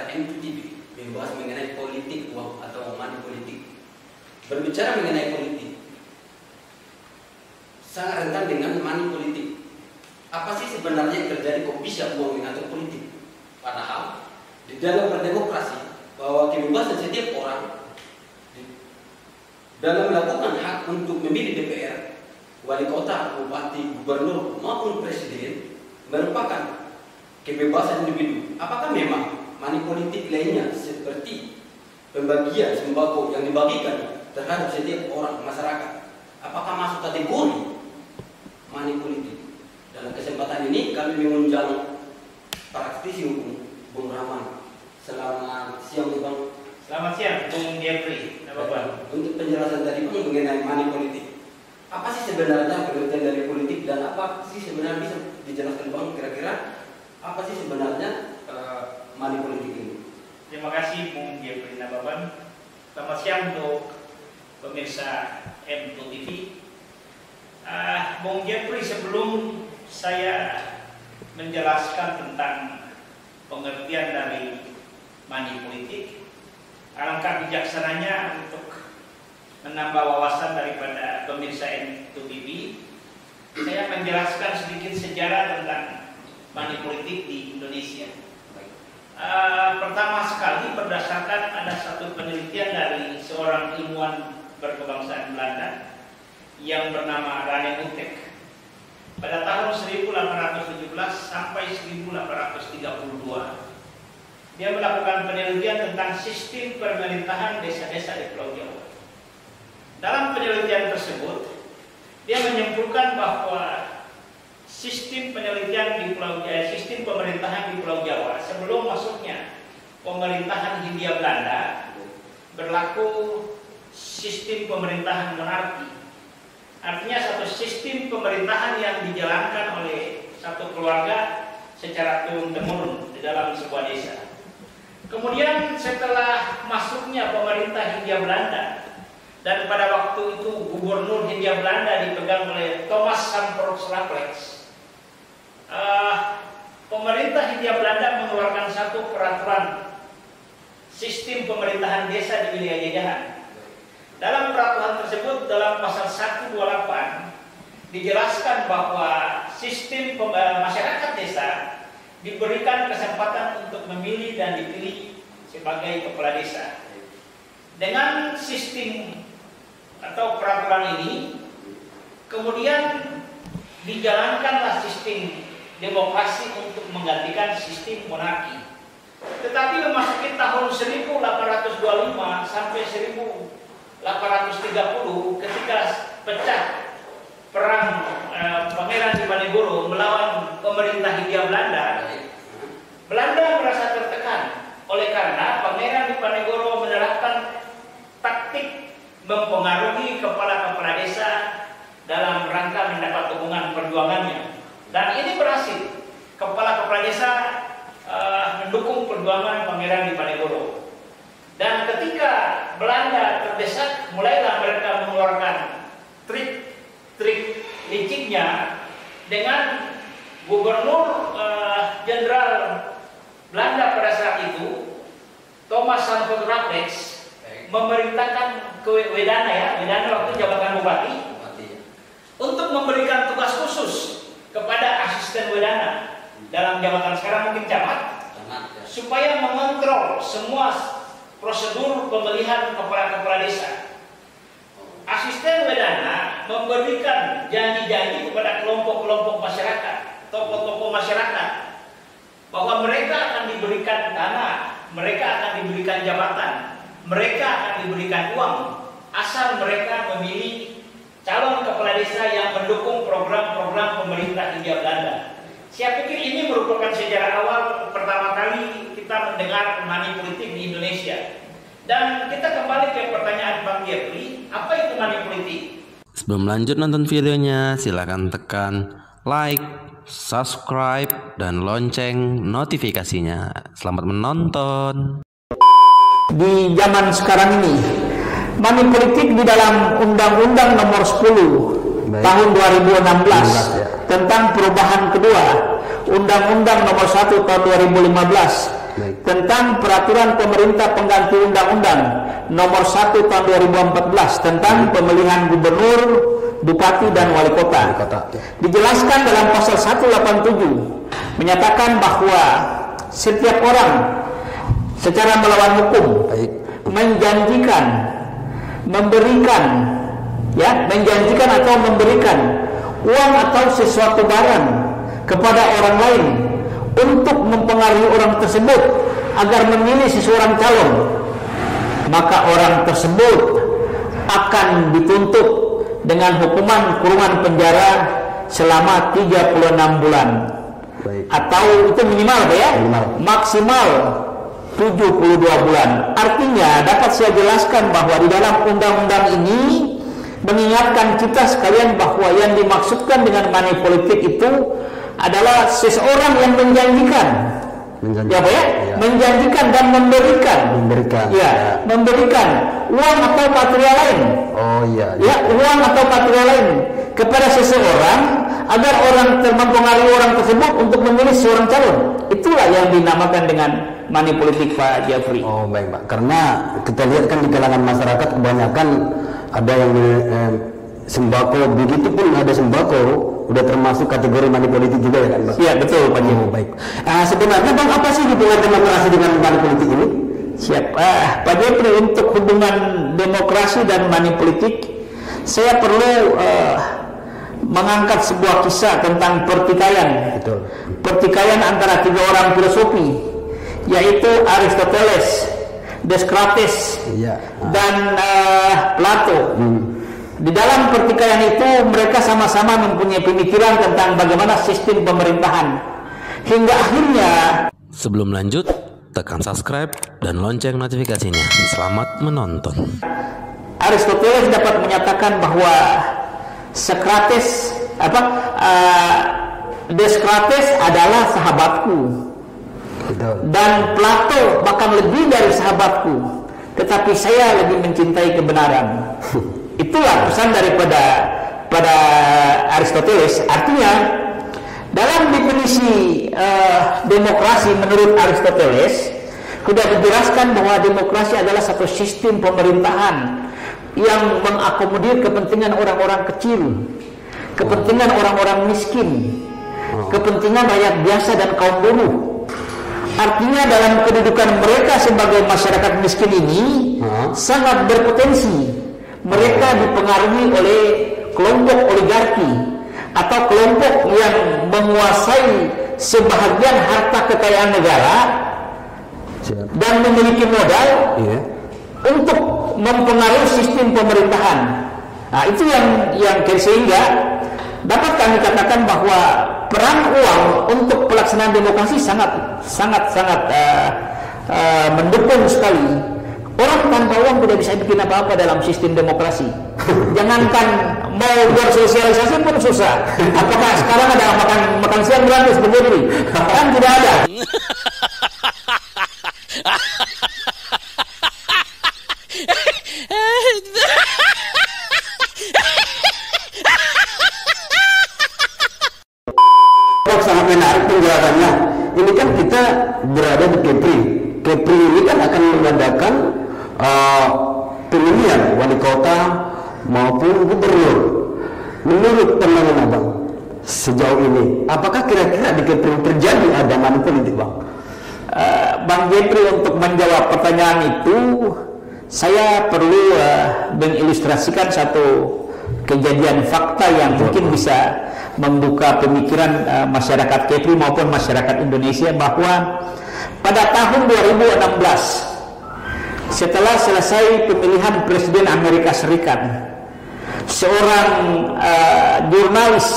acara MTV membahas mengenai politik uang atau money politik. Berbicara mengenai politik, sangat rentan dengan money politik. Apa sih sebenarnya yang terjadi kok bisa uang mengatur politik? Padahal di dalam berdemokrasi bahwa kebebasan setiap orang dalam melakukan hak untuk memilih DPR, wali kota, bupati, gubernur maupun presiden merupakan kebebasan individu. Apakah memang money politik lainnya seperti pembagian sembako yang dibagikan terhadap setiap orang masyarakat, apakah masuk kategori money politik? Dalam kesempatan ini kami mengundang praktisi hukum Bung Rahman. Selamat siang Bang. Selamat siang Bung Jeffrey. Untuk penjelasan tadi Bang mengenai money politik, apa sih sebenarnya pengertian dari politik dan apa sih sebenarnya, bisa dijelaskan Bang kira-kira apa sih sebenarnya money politik ini? Terima kasih Bung Jeffrey Nababan. Selamat siang untuk pemirsa M2 TV. Bung Jeffrey, sebelum saya menjelaskan tentang pengertian dari money politik, alangkah bijaksananya untuk menambah wawasan daripada pemirsa M2 TV, saya menjelaskan sedikit sejarah tentang money politik di Indonesia. Pertama sekali, berdasarkan ada satu penelitian dari seorang ilmuwan berkebangsaan Belanda yang bernama Rane Utek. Pada tahun 1817 sampai 1832, dia melakukan penelitian tentang sistem pemerintahan desa-desa di Pulau Jawa. Dalam penelitian tersebut, dia menyimpulkan bahwa sistem penelitian di sistem pemerintahan di Pulau Jawa sebelum masuknya pemerintahan Hindia Belanda berlaku sistem pemerintahan monarki. Artinya satu sistem pemerintahan yang dijalankan oleh satu keluarga secara turun-temurun di dalam sebuah desa. Kemudian setelah masuknya pemerintah Hindia Belanda, dan pada waktu itu gubernur Hindia Belanda dipegang oleh Thomas Sampros Raffles, pemerintah Hindia Belanda mengeluarkan satu peraturan sistem pemerintahan desa di wilayah jajahan. Dalam peraturan tersebut, dalam pasal 128 dijelaskan bahwa sistem masyarakat desa diberikan kesempatan untuk memilih dan dipilih sebagai kepala desa. Dengan sistem atau peraturan ini, kemudian dijalankanlah sistem demokrasi untuk menggantikan sistem monarki. Tetapi memasuki tahun 1825 sampai 1830, ketika pecah perang Pangeran Diponegoro melawan pemerintah Hindia Belanda, Belanda merasa tertekan oleh karena Pangeran Diponegoro menerapkan taktik mempengaruhi kepala-kepala desa dalam rangka mendapat dukungan perjuangannya, dan ini berhasil. Kepala-kepala desa mendukung perjuangan Pangeran Diponegoro. Dan ketika Belanda terdesak, mulailah mereka mengeluarkan trik liciknya dengan gubernur jenderal Belanda pada saat itu, Thomas Sampros Raffles, memerintahkan ke Wedana, Wedana waktu jabatan bupati, untuk memberikan tugas khusus kepada asisten Wedana, dalam jabatan sekarang mungkin camat, supaya mengontrol semua prosedur pemilihan kepala-kepala desa. Asisten Wedana memberikan janji-janji kepada kelompok-kelompok masyarakat, tokoh-tokoh masyarakat, bahwa mereka akan diberikan tanah, mereka akan diberikan jabatan, mereka akan diberikan uang, asal mereka memilih calon kepala desa yang mendukung program-program pemerintah Hindia Belanda. Saya pikir ini merupakan sejarah awal pertama kali kita mendengar money politik di Indonesia. Dan kita kembali ke pertanyaan Bang Jeffrey, apa itu money politik? Sebelum lanjut nonton videonya, silakan tekan like, subscribe, dan lonceng notifikasinya. Selamat menonton. Di zaman sekarang ini, money politik di dalam Undang-Undang Nomor 10 tahun 2016 tentang perubahan kedua, Undang-Undang Nomor 1 tahun 2015 tentang peraturan pemerintah pengganti undang-undang nomor 1 tahun 2014 tentang pemilihan gubernur, bupati dan wali kota. Dijelaskan dalam pasal 187 menyatakan bahwa setiap orang secara melawan hukum menjanjikan, menjanjikan atau memberikan uang atau sesuatu barang kepada orang lain untuk mempengaruhi orang tersebut agar memilih seseorang calon, maka orang tersebut akan dituntut dengan hukuman kurungan penjara selama 36 bulan. Atau itu minimal ya, maksimal 72 bulan. Artinya dapat saya jelaskan bahwa di dalam undang-undang ini mengingatkan kita sekalian bahwa yang dimaksudkan dengan money politik itu adalah seseorang yang menjanjikan. Menjanjikan dan memberikan uang atau material lain. Uang atau material lain kepada seseorang agar orang mempengaruhi orang tersebut untuk memilih seorang calon. Itulah yang dinamakan dengan money politik, Pak Jafri. Oh baik Pak, karena kita lihat kan di kalangan masyarakat kebanyakan ada yang sembako, begitu pun ada sembako udah termasuk kategori money politik juga ya kan Pak? Iya betul Pak Jafri. Oh baik. Sebenarnya Bang, apa sih hubungan demokrasi dengan money politik ini? Siap. Pak Jafri, untuk hubungan demokrasi dan money politik saya perlu mengangkat sebuah kisah tentang pertikaian. Betul. Pertikaian antara 3 orang filosofi, yaitu Aristoteles, Descartes, dan Plato. Di dalam pertikaian itu mereka sama-sama mempunyai pemikiran tentang bagaimana sistem pemerintahan. Hingga akhirnya, sebelum lanjut, tekan subscribe dan lonceng notifikasinya. Selamat menonton. Aristoteles dapat menyatakan bahwa Descartes adalah sahabatku, dan Plato bahkan lebih dari sahabatku, tetapi saya lebih mencintai kebenaran. Itulah pesan daripada Aristoteles. Artinya dalam definisi demokrasi menurut Aristoteles sudah dijelaskan bahwa demokrasi adalah satu sistem pemerintahan yang mengakomodir kepentingan orang-orang kecil, kepentingan orang-orang miskin, kepentingan rakyat biasa dan kaum buruh. Artinya dalam kedudukan mereka sebagai masyarakat miskin ini sangat berpotensi mereka dipengaruhi oleh kelompok oligarki atau kelompok yang menguasai sebahagian harta kekayaan negara dan memiliki modal untuk mempengaruhi sistem pemerintahan. Nah, itu yang sehingga dapat kami katakan bahwa peran uang untuk pelaksanaan demokrasi sangat mendukung sekali. Orang tanpa uang tidak bisa bikin apa-apa dalam sistem demokrasi. Jangankan mau bersosialisasi pun susah. Apakah sekarang ada makan siang gratis begini? Kan tidak ada. Sangat menarik penjelasannya. Ini kan kita berada di Kepri. Kepri ini kan akan mengadakan pemilihan wali kota maupun gubernur. Menurut pandangan Abang sejauh ini, apakah kira-kira di Kepri terjadi ada money politik, Bang? Bang Jepri, untuk menjawab pertanyaan itu saya perlu mengilustrasikan satu kejadian fakta yang mungkin bisa membuka pemikiran masyarakat Kepri maupun masyarakat Indonesia, bahwa pada tahun 2016 setelah selesai pemilihan Presiden Amerika Serikat, seorang jurnalis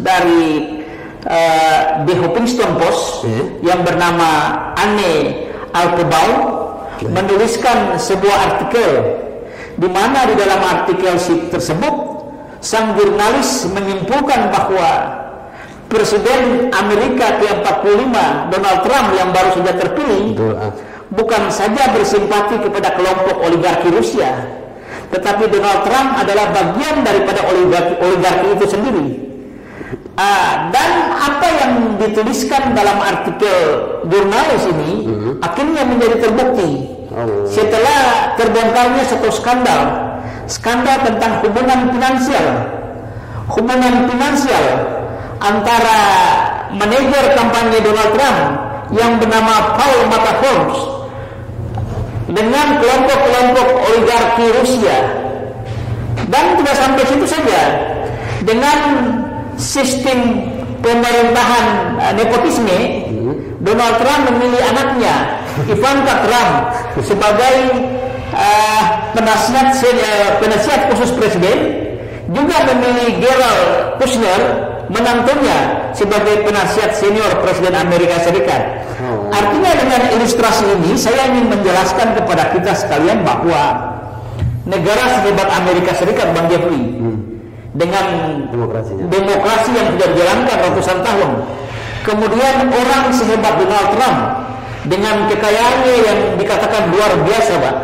dari The Huffington Post yang bernama Anne Applebaum menuliskan sebuah artikel di mana di dalam artikel tersebut sang jurnalis menyimpulkan bahwa Presiden Amerika ke-45 Donald Trump yang baru saja terpilih bukan saja bersimpati kepada kelompok oligarki Rusia, tetapi Donald Trump adalah bagian daripada oligarki itu sendiri. Dan apa yang dituliskan dalam artikel jurnalis ini akhirnya menjadi terbukti setelah terbongkarnya satu skandal tentang hubungan finansial antara manajer kampanye Donald Trump yang bernama Paul Manafort dengan kelompok oligarki Rusia. Dan tidak sampai situ saja, dengan sistem pemerintahan nepotisme, Donald Trump memilih anaknya Ivanka Trump sebagai penasihat khusus presiden, juga memilih Gerald Kushner, menantunya, sebagai penasihat senior Presiden Amerika Serikat. Artinya dengan ilustrasi ini saya ingin menjelaskan kepada kita sekalian bahwa negara sehebat Amerika Serikat, Bang Jeffrey, dengan demokrasi yang sudah dijalankan ratusan tahun, kemudian orang sehebat Donald Trump dengan kekayaannya yang dikatakan luar biasa, Pak,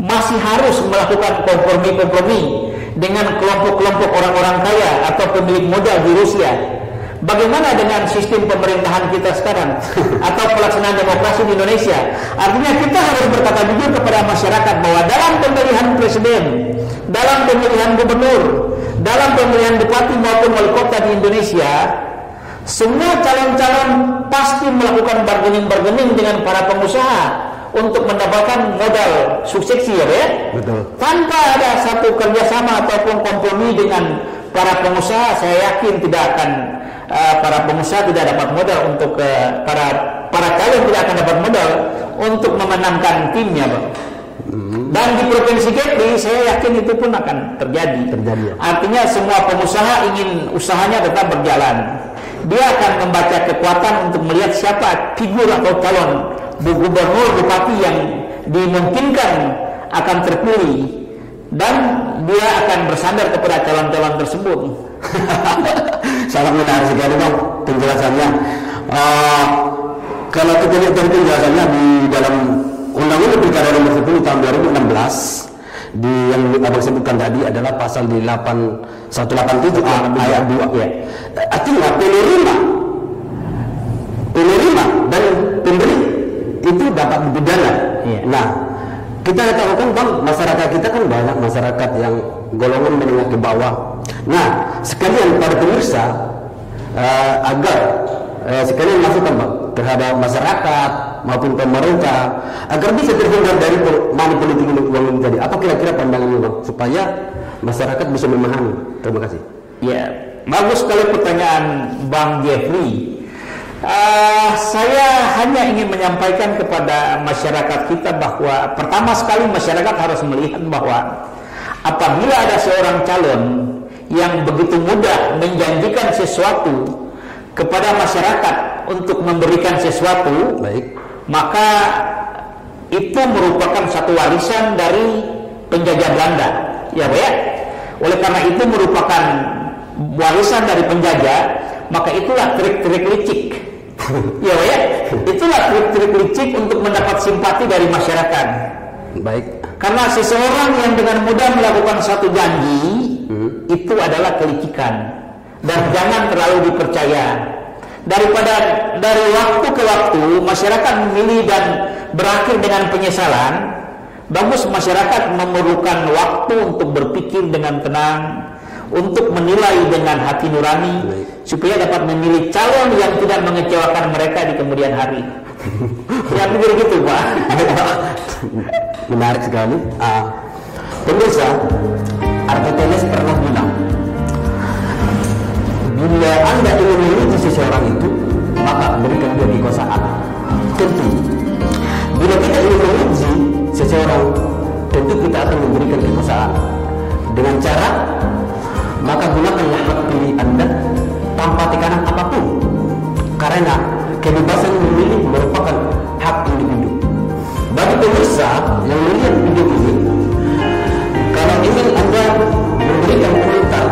masih harus melakukan kompromi dengan kelompok-kelompok orang-orang kaya atau pemilik modal di Rusia. Bagaimana dengan sistem pemerintahan kita sekarang atau pelaksanaan demokrasi di Indonesia? Artinya kita harus berkata jujur kepada masyarakat bahwa dalam pemilihan presiden, dalam pemilihan gubernur, dalam pemilihan bupati maupun wali kota di Indonesia, semua calon-calon pasti melakukan bargaining dengan para pengusaha untuk mendapatkan modal suksesi, ya, betul. Tanpa ada satu kerjasama ataupun kompromi dengan para pengusaha, saya yakin tidak akan para pengusaha tidak dapat modal untuk para calon tidak akan dapat modal untuk memenangkan timnya, Pak. Dan di Provinsi Kepri saya yakin itu pun akan terjadi. Ya. Artinya semua pengusaha ingin usahanya tetap berjalan. Dia akan membaca kekuatan untuk melihat siapa figur atau calon gubernur, bupati yang dimungkinkan akan terpilih, dan dia akan bersandar kepada calon-calon tersebut. Sangat menarik sekali, Bang, penjelasannya. Kalau kita lihat dari penjelasannya di dalam Undang-Undang Pilkada Nomor 10 tahun 2016, yang Abang sebutkan tadi adalah pasal di 187 ayat 2, ya. Artinya penerima dan pemberi itu dapat dipidana. Ya. Nah, kita tahu kan, Bang, masyarakat kita kan banyak masyarakat yang golongan menengah ke bawah. Nah, sekalian pada pemirsa, agar sekalian masukan, Bang, terhadap masyarakat maupun pemerintah agar bisa terhindar dari money politik uang ini tadi. Apa kira-kira pandangannya, Bang, supaya masyarakat bisa memahami? Terima kasih. Ya, bagus sekali pertanyaan Bang Jeffrey. Saya hanya ingin menyampaikan kepada masyarakat kita bahwa pertama sekali masyarakat harus melihat bahwa apabila ada seorang calon yang begitu mudah menjanjikan sesuatu kepada masyarakat untuk memberikan sesuatu, baik, maka itu merupakan satu warisan dari penjajah Belanda, ya, Pak, ya. Oleh karena itu merupakan warisan dari penjajah, maka itulah trik-trik licik. Ya, Pak, ya. Itulah trik-trik licik untuk mendapat simpati dari masyarakat. Baik. Karena seseorang yang dengan mudah melakukan satu janji, itu adalah kelicikan dan jangan terlalu dipercaya. Daripada dari waktu ke waktu masyarakat memilih dan berakhir dengan penyesalan, bagus masyarakat memerlukan waktu untuk berpikir dengan tenang, untuk menilai dengan hati nurani, supaya dapat memilih calon yang tidak mengecewakan mereka di kemudian hari. Ya, begitu, Pak. Menarik sekali. Pemirsa, Aristoteles pernah bilang, bila Anda ingin memiliki seseorang itu, maka berikan dia kekuasaan. Tentu, bila kita ingin menguji seseorang, tentu kita akan memberikan kekuasaan. Dengan cara, maka gunakanlah hak pilih Anda tanpa tekanan apapun. Karena kebebasan memilih merupakan hak individu. Bagi pemirsa yang melihat video ini, kalau ingin Anda memberikan komentar